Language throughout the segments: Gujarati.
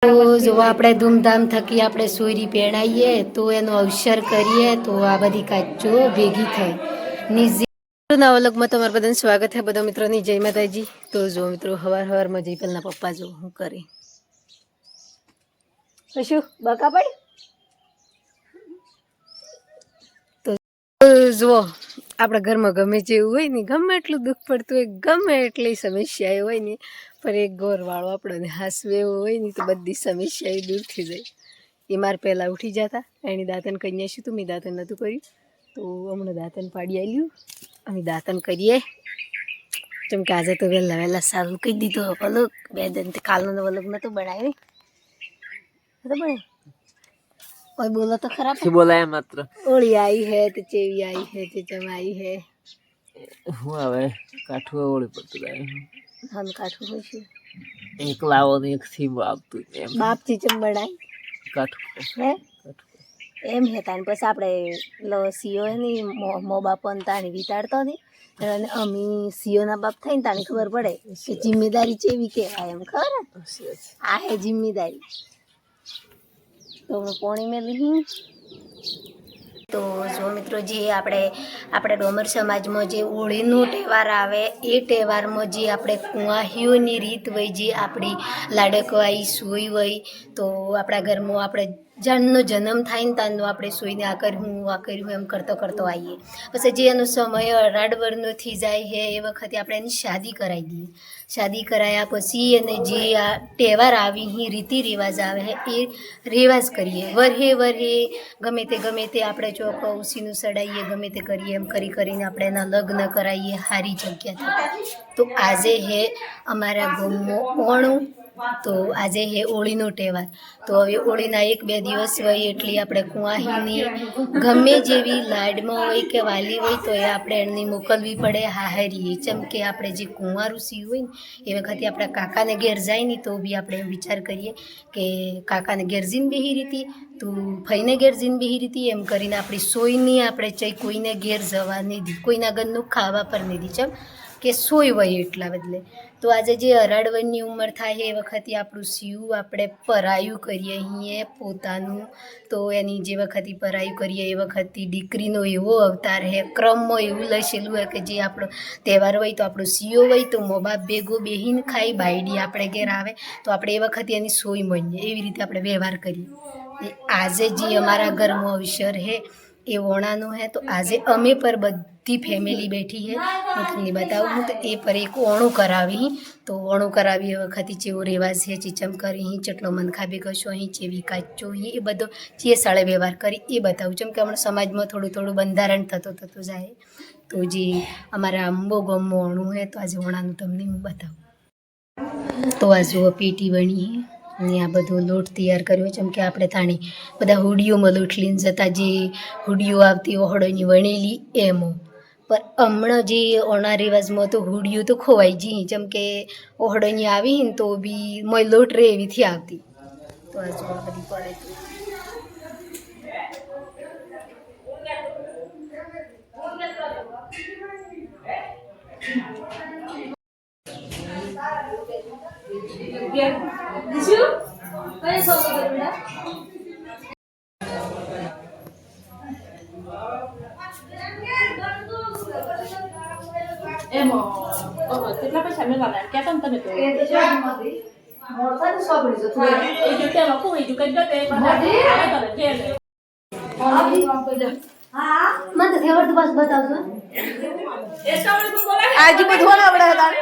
તો જો આપણે ધૂમધામ થકી આપણે સોયરી પહેણાવીએ તો એનો અવસર કરીએ તો આ બધી કાચો ભેગી થઈ નવા અલગમાં તમારા બધાને સ્વાગત છે બધા મિત્રોની જય માતાજી। તો જો મિત્રો હવારમાં જઈ પહેલા પપ્પા જો હું કરે શું બકા પડી તો જુઓ આપણા ઘરમાં ગમે જેવું હોય ને ગમે એટલું દુઃખ પડતું હોય ગમે એટલી સમસ્યા હોય ને પર એક ગોરવાળો આપણને હાસવે એવો હોય ને તો બધી સમસ્યા દૂર થઈ જાય। એ મારે પહેલાં ઉઠી જતા એની દાંતન કરી આવીશું તો મેં દાંતન નહોતું કર્યું તો હમણાં દાંતન પાડી આવ્યું અમે દાંતન કરીએ જેમ કે આજે તો વહેલા સારું કહી દીધું વલક બે દિનથી કાલનો વલક નહોતું બનાવ્યું તો બને कोई बोला तो खराब बोला है मात्र ओली आई है तो चेवी आई है तो जमाई है હું હવે કાઠું ઓળી પડતું જાય हम काठू में छे એક લાવો ને એક થી આપતું એમ બાપ ચીચમ બનાય કાઠું હે એમ હે તાન પછી આપણે સીઓ ની મો બાપન તાણી વિતાડતો ને અને અમી સીઓ ના બાપ થઈને તાણી ખબર પડે કે જિમ્મેદારી ચેવી કહેવાય એમ ખબર આ હે જિમ્મેદારી તો પોણી में ली तो जो मित्रों जी આપણે ડોમર સમાજમાં જે હોળીનો તહેવાર આવે એ તહેવારમાં જે આપણે કુંવાહીઓની રીત હોય જે આપણી લાડકવાઈ સોઈ હોય તો આપણા ઘરમાં આપણે જાનનો જન્મ થાય ને તાનનો આપણે સોઈને આ કર્યું એમ કરતો આવીએ પછી જે એનો સમય 18 વર્ષનો થઈ જાય છે એ વખતે આપણે એની શાદી કરાવી દઈએ શાદી કરાયા પછી અને જે આ તહેવાર આવી રીતિ રિવાજ આવે છે એ રિવાજ કરીએ વરહે ગમે તે આપણે ચોક ઉસીનું સડાઈએ ગમે તે કરીએ એમ કરીને આપણે એના લગ્ન કરાવીએ સારી જગ્યાથી તો આજે હે અમારા ગામમાં ઓણું તો આજે હે હોળીનો તહેવાર તો હવે હોળીના 1-2 દિવસ હોય એટલે આપણે કુંવાહીની ગમે જેવી લાડમાં હોય કે વાલી હોય તો એ આપણે એની મોકલવી પડે હાહરીએ જેમ કે આપણે જે કુંવારું સી હોય ને એ વખતે આપણા કાકાને ઘેર જાય ને તો બી આપણે વિચાર કરીએ કે કાકાને ઘેર જઈને બેહી રીતી તું ફઈને ઘેર જઈને બેહી રીતી એમ કરીને આપણી સોયની આપણે ચઈ કોઈને ઘેર જવા નહીં દી કોઈના ઘરનું ખાવા પર નહીં દી ચમ કે સોય હોય એટલા બદલે તો આજે જે 18 વર્ષની ઉંમર થાય એ વખતે આપણું સીવું આપણે પરાયું કરીએ અહીં પોતાનું તો એની જે વખતે પરાયું કરીએ એ વખતે દીકરીનો એવો અવતાર હે ક્રમમાં એવું લખેલું હોય કે જે આપણો તહેવાર હોય તો આપણો સીઓ હોય તો મો બાપ ભેગો બેહીને ખાઈ બાયડી આપણે ઘેર આવે તો આપણે એ વખતે એની સોય મળીએ એવી રીતે આપણે વ્યવહાર કરીએ આજે જે અમારા ઘરમાં અવસર હે એ ઓણાનું હે તો આજે અમે પર બધી ફેમિલી બેઠી હે હું તમને બતાવું હું તો એ પર એક ઓણું કરાવી તો ઓણું કરાવી વખતે જેવો રિવાજ છે ચીચમ કરી ચટલો મનખા ભેગો છો અહીં ચેવી કાચો અહીં એ બધો જે સાળે વ્યવહાર કરી એ બતાવું જેમ કે હમણાં સમાજમાં થોડું બંધારણ થતું જાય તો જે અમારા અંબો ગામમાં ઓણું હે તો આજે ઓણાનું તમને હું બતાવું તો આ જુઓ પેટી બની અને આ બધો લોટ તૈયાર કર્યો જેમ કે આપણે થાણી બધા હુડીઓમાં લોટ લઈને જતા જે હુડીઓ આવતી ઓહળોની વણેલી એમાં પણ હમણાં જે ઓણા રિવાજમાં તો હુડીઓ તો ખોવાઈ જઈ જેમ કે ઓહળોની આવી ને તો બી મોય લોટ રે એવીથી આવતી તો આ જો બધી પડે કેટલા પૈસા મેળવાના ક્યાં તમે તો મોરતા તો સોબડી જો એ જો તેમાં કોઈ જો કઈ દે હા મને ફેવર તો બસ બતાવજો એ સામે તો બોલા આજે બધું આવડે હતા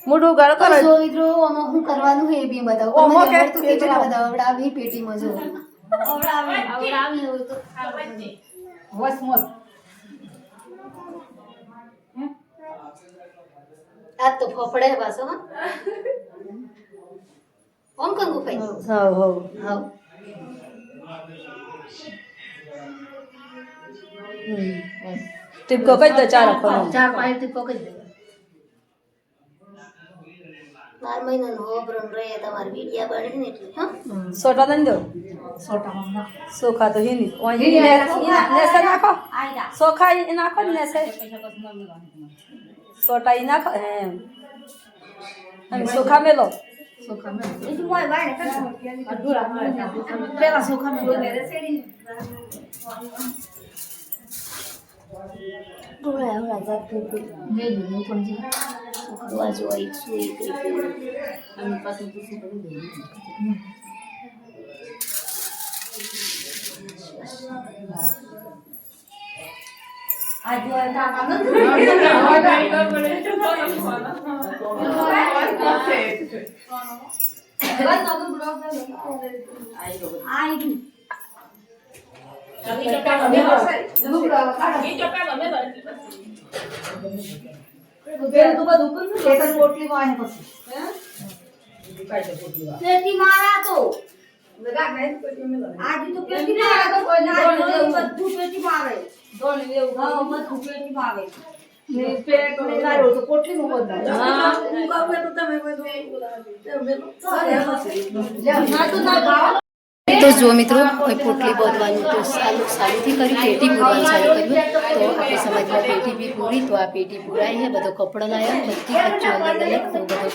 મોઢું ગાળ કરો જો મિત્રો આમાં શું કરવાનું હે એ બી બતાવો મને આવડતું કેટલા બધા આવડાવી પેટીમાં જો આવડાવી હોય તો વસ મોત આ તો ફફડે પાછો હા ઓમ કંગુ ભાઈ હા ટીપકો કઈ દે ચાર પાંચ ટીપકો કઈ દે 12 મહિનાનો હોબરન રહે તમારે વિડિયા બની ને એટલે હા સોટા દન દો સોખા તો હિની ઓય નેસે નાખો સોખા નાખો નેસે સોટા નાખો અને ચોખા મેલો પેલા ચોખા મેલો ઢોળા બાજુ એક સુઈ તો જો મિત્રો પોટલી બોધવાનું તો સાલુથી કર્યું, પેટી પૂરવાનું ચાલુ કર્યું. તો આપણે સમાજમાં પેટી બી પૂરી, તો આ પેટી પૂરાઈ છે. બધો કપડો લાવ્યો, બધી ખર્ચો અલગ અલગ. તો બધો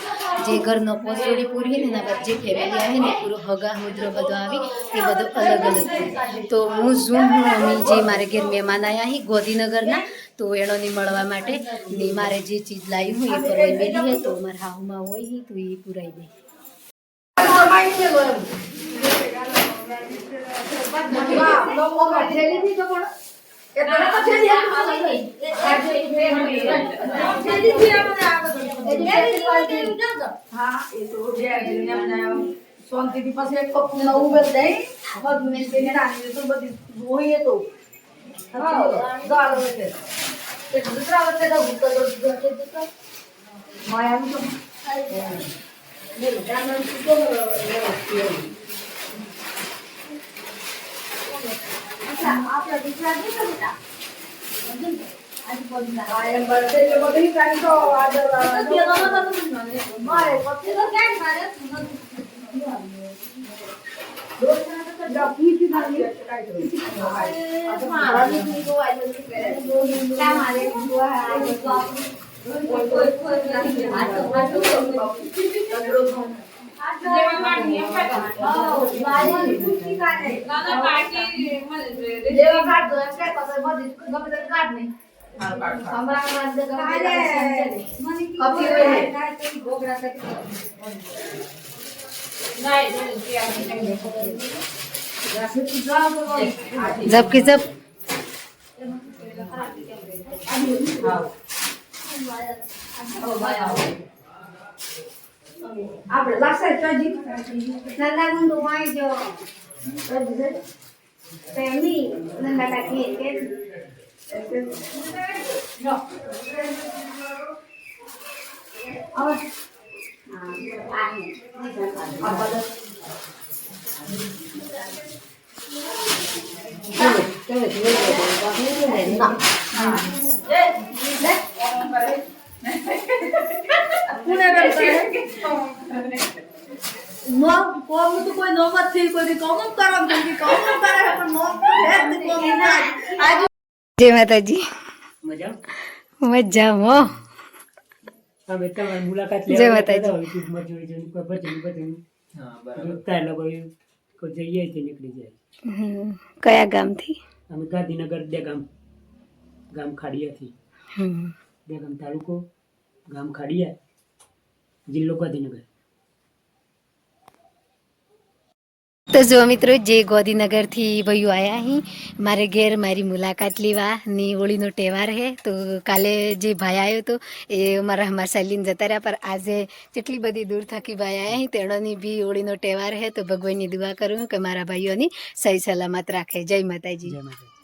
જે ઘરનો પોસડી પૂરી ને એના બાદ જે ફેમિલી આવે ને પૂરો હગા મુદ્રો બધો આવી એ બધો અલગ અલગ પૂરી. તો હું અમે જે મારે ઘેર મહેમાન આવ્યા અહીં ગોધીનગરના, તો એણોની મળવા માટે ને મારે જે ચીજ લાવી હું એ પરવાઈ મેલી છે. તો મારા હાઉમાં હોય તો એ પૂરાઈ દે. શાંતિથી પછી એક કપ નવું બેલ દઈ બધું રાણી તો બધી જોઈએ તો जब की जब આપણે લાગશે તજી નંદા ગુંડો વાઈ જો પેમી નંદા કાકી કે નો હવે હા जय माता जी मजाમાં जय माता जी કયા ગામથી અમે ગાંધીનગર ગામ ખાડિયાથી દેગામ તાલુકો ગામ ખાડિયા જિલ્લો ગાંધીનગર. તો જો મિત્રો જે ગોધીનગરથી ભાઈઓ આવ્યા અહીં મારે ઘેર મારી મુલાકાત લેવા ની હોળીનો તહેવાર છે. તો કાલે જે ભાઈ આવ્યો હતો એ મારા હમાસા લઈને જતા રહ્યા, પર આજે જેટલી બધી દૂર થકી ભાઈ આવ્યા અહીં તેણોની બી હોળીનો તહેવાર છે. તો ભગવાનની દુઆ કરું કે મારા ભાઈઓની સહી સલામત રાખે. જય માતાજી. જય માતાજી.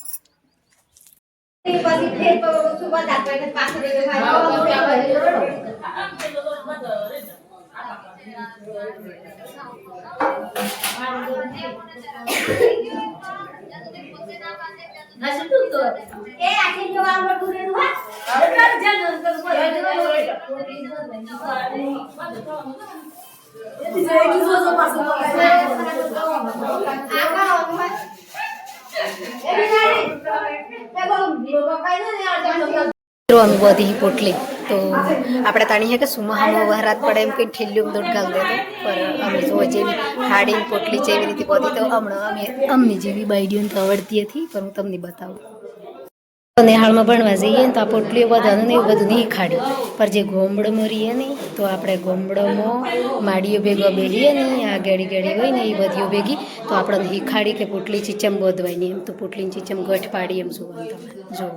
અમે બધી પોટલી તો આપણે તાણી હે કે સુમાહામાં વહરાત પડે એમ કંઈ ઠેલ્યું દોઢ ગાલ દેતો પણ અમે જો જેવી હાડીને પોટલી જેવી રીતે બધી તો હમણાં અમે અમની જેવી બાઈડીઓને તો આવડતી હતી પણ હું તમને બતાવું. નેહાળમાં ભણવા જઈએ ને તો આ પોટલીઓ બધાનું ને એવું બધું નહીં ખાડ્યું પણ જે ગોમડમાં રહીએ ને તો આપણે ગોમડમાં માડીઓ ભેગા બેહીએ ને આ ગેડી ગેડી હોય ને એ બધીઓ ભેગી તો આપણને હીખાડી કે પોટલી ચીચમ બોધવાય ને એમ તો પોટલીની ચીચમ ગઠ પાડી એમ જોવાનું તમે જો.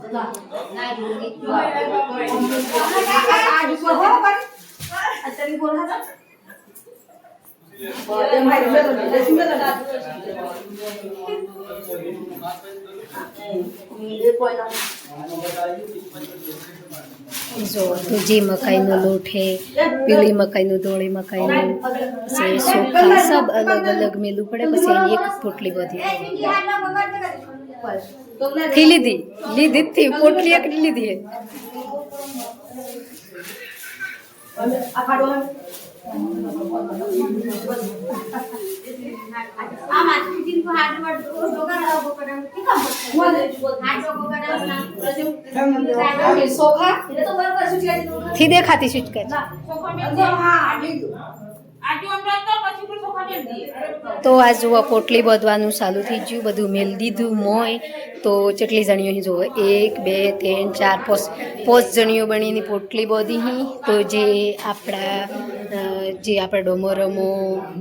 જો જે મકાઈનો લોટ હે પીળી મકાઈનું ધોળી મકાઈનું પછી ચોખા સબ અલગ અલગ મેલું પડે પછી એની એક પોટલી બધી થી લીધી થી પોટલી એક લીધી હે. થી દેખાતી શીટકે તો આ જુઓ પોટલી બધવાનું ચાલુ થઈ ગયું બધું મેલ દીધું મોય તો કેટલી જણીઓ જુઓ 1 2 3 4 5 જણીઓ બનીની પોટલી બધી તો જે આપણે ડોમરમો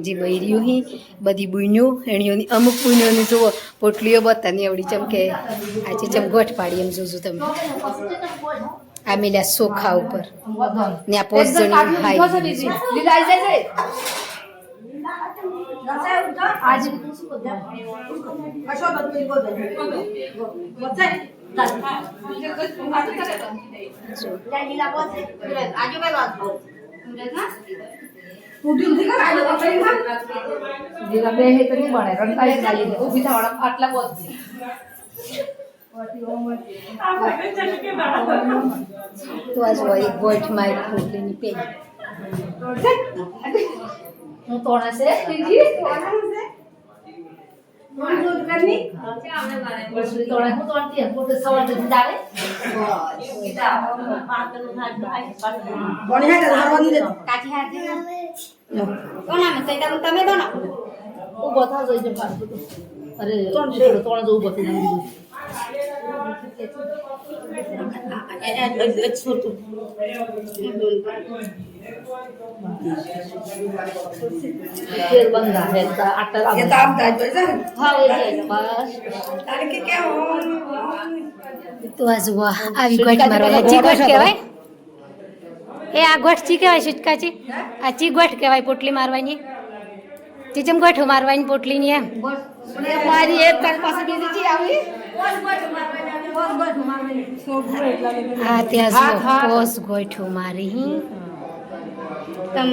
જે બૈર્યું હી બધી બુન્યું એણીઓની અમુક બુન્યોની જુઓ પોટલીઓ બતાની આવડી ચમકે આજે ચમગોઠ પાડી એમ જોજો તમે આ મેલ્યા સોખા ઉપર ને આ 5 જણીઓ હાઈ તો આ જો એક ગોઠ મારી પોટલીની પેલી હું તોણા છે તો આ જુઓ આવી ગોઠ મારવા ચી ગોઠ કહેવાય એ આ ગોઠ ચી કહેવાય શીટકાચી આ ચી ગોઠ કહેવાય પોટલી મારવાની ચીચમ ગોઠ મારવાની પોટલીની એમ મારી એક પાસે બીજી ચી આવી હા ત્યાં પોસ ગોઠું મારી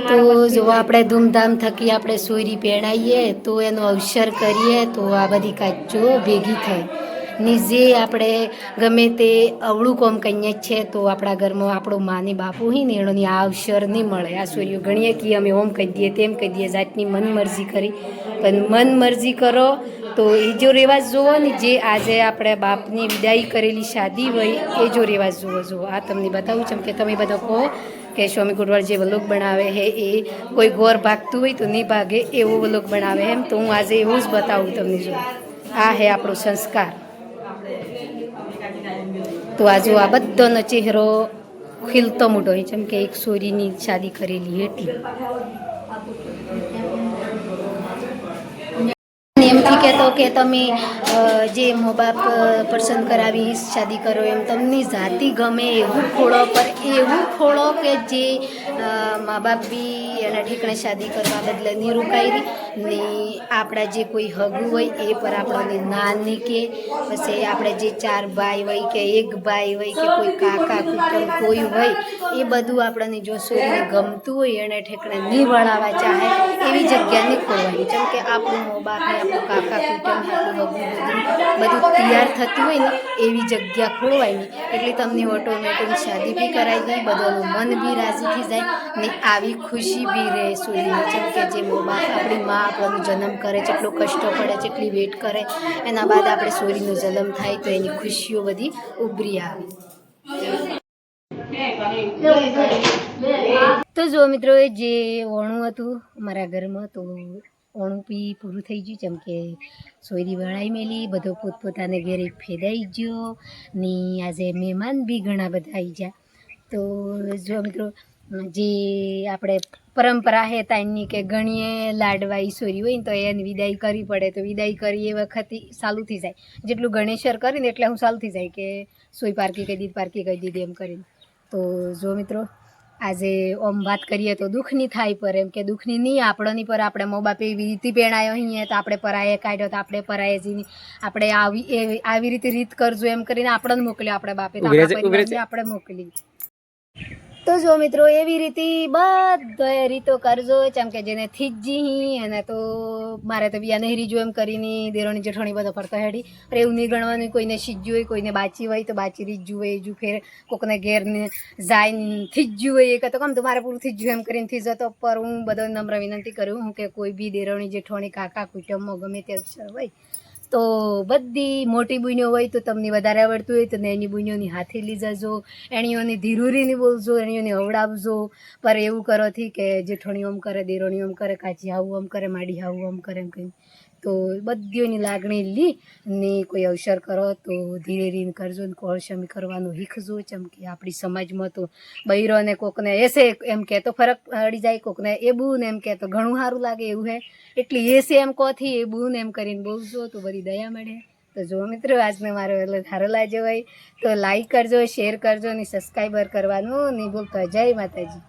તો જો આપણે ધૂમધામ થકી આપણે સોયરી પહેણાવીએ તો એનો અવસર કરીએ તો આ બધી કાચો ભેગી થાય ને જે આપણે ગમે તે અવળું કોમ કહીએ છે તો આપણા ઘરમાં આપણો માની બાપુ હોય ને એનોની આ અવસર નહીં મળે આ સોયરીઓ ગણીએ કે અમે ઓમ કહી દઈએ તેમ કહી દઈએ જાતની મન મરજી કરી પણ મન મરજી કરો તો એ જો રિવાજ જુઓ ને જે આજે આપણે બાપની વિદાય કરેલી શાદી હોય એ જો રિવાજ જુઓ આ તમને બતાવું છું કે તમે બધા કહો કે સ્વામી ગુરવાળ જે વલોગ બનાવે હે એ કોઈ ગોર ભાગતું હોય તો નહીં ભાગે એવો વલોગ બનાવે એમ તો હું આજે એવું જ બતાવું તમને જો આ હે આપણો સંસ્કાર તો આ જો આ બધાનો ચહેરો ખીલતો મોટો હોય જેમ કે એક સોરીની શાદી કરેલી એટલી એમથી કહેતો કે તમે જે મો બાપ પસંદ કરાવી શાદી કરો એમ તમને જાતિ ગમે એવું ખોળો પર એવું ખોળો કે જે મા બાપ બી એના ઠેકાણે શાદી કરવા બદલે નહીં રોકાઈ ને આપણા જે કોઈ હગું હોય એ પર આપણને ના નહીં કે પછી આપણે જે 4 ભાઈ હોય કે એક ભાઈ હોય કે કોઈ કાકા કુટુંબ કોઈ હોય એ બધું આપણને જો સોરીને ગમતું હોય એને ઠેકાણે નહીં વળાવવા ચાહે એવી જગ્યા નહીં ખોલવાની જેમ કે આપણું મો બાપ આપણું કાકા કુટુંબ આપણું બધું તૈયાર થતું હોય ને એવી જગ્યા ખોલવાની એટલે તમને ઓટોમેટિક શાદી બી કરાવી દે બધાનું મન બી રાજી થઈ જાય ને આવી ખુશી બી રહે સોરીની જેમ કે જે મો બાપ આપણી મા આપણનો જન્મ કરે જેટલો કષ્ટ પડે જેટલી વેટ કરે એના બાદ આપણે સોરીનો જન્મ થાય તો એની ખુશીઓ બધી ઉભરી આવે. તો જો મિત્રો જે ઓણું હતું અમારા ઘરમાં તો ઓણું પી પૂરું થઈ ગયું જેમ કે સોયરી વળાઈ મેલી બધો પોતપોતાને ઘેરે ફેદાઈ ગયો ને આજે મહેમાન બી ઘણા બધા આવી ગયા. તો જો મિત્રો જે આપણે પરંપરા છે તાઈની કે ગણીએ લાડવા ઈશ્વરી હોય ને તો એને વિદાય કરવી પડે તો વિદાય કરી એ વખતે ચાલુ થઈ જાય જેટલું ગણેશ્વર કરીને એટલે હું ચાલુ થઈ જાય કે સોય પારકી કહી દીધી પારકી કહી દીધી એમ કરીને. તો જો મિત્રો આજે ઓમ વાત કરીએ તો દુઃખની થાય પર એમ કે દુઃખની નહીં આપણોની પર આપણે મા બાપે એવી રીતે પહેણાયો અહીંયા તો આપણે પરાયે કાઢ્યો તો આપણે પરાયે જઈને આપણે આવી રીતે રીત કરજો એમ કરીને આપણને મોકલ્યો આપણે બાપે તો આપણા પરિવારને આપણે મોકલી. તો જો મિત્રો એવી રીતે બધા રીતો કરજો જેમ કે જેને થીજી એને તો મારે તો બિયા નહીં રીજો એમ કરીને દેરોની જેઠોણી બધો ફરતો હેડી પણ એવું નહીં ગણવાનું કોઈને સીજ્યું હોય કોઈને બાચી હોય તો બાચી રીજ્યું હોય હજુ ફેર કોકને ઘેરને જાય થીજ્યું હોય કે તો કમ તો મારે પૂરું થીજ્યું એમ કરીને થીજો તો પર હું બધો નમ્ર વિનંતી કરું હું કે કોઈ બી દેરોણી જેઠોણી કાકા કુટુંબમાં ગમે તે અક્ષર હોય તો બધી મોટી બુઈઓ હોય તો તમને વધારે આવડતું હોય તો નાની બુઈઓની હાથે લઈ જજો એણીઓની ધીરુરીની બોલજો એણીઓને હવડાવજો પર એવું કરોથી કે જેઠોણી ઓમ કરે દેરોણી ઓમ કરે કાચી આવું ઓમ કરે માડી આવું ઓમ કરે એમ કહી તો બધીઓની લાગણી લી ને કોઈ અવસર કરો તો ધીરે ધીરે કરજો ને કોળસમી કરવાનું શીખજો જેમ કે આપણી સમાજમાં તો બૈરો ને કોકને એસે એમ કહે તો ફરક પડી જાય કોકને એ બું ને એમ કહે તો ઘણું સારું લાગે એવું હે એટલે એસે એમ કોથી એ બું ને એમ કરીને બોલજો તો બધી દયા મળે. તો જો મિત્રો આજનો મારો સારો લાગ્યો હોય તો લાઈક કરજો શેર કરજો અને સબસ્ક્રાઈબર કરવાનું નહીં ભૂલતા. જય માતાજી.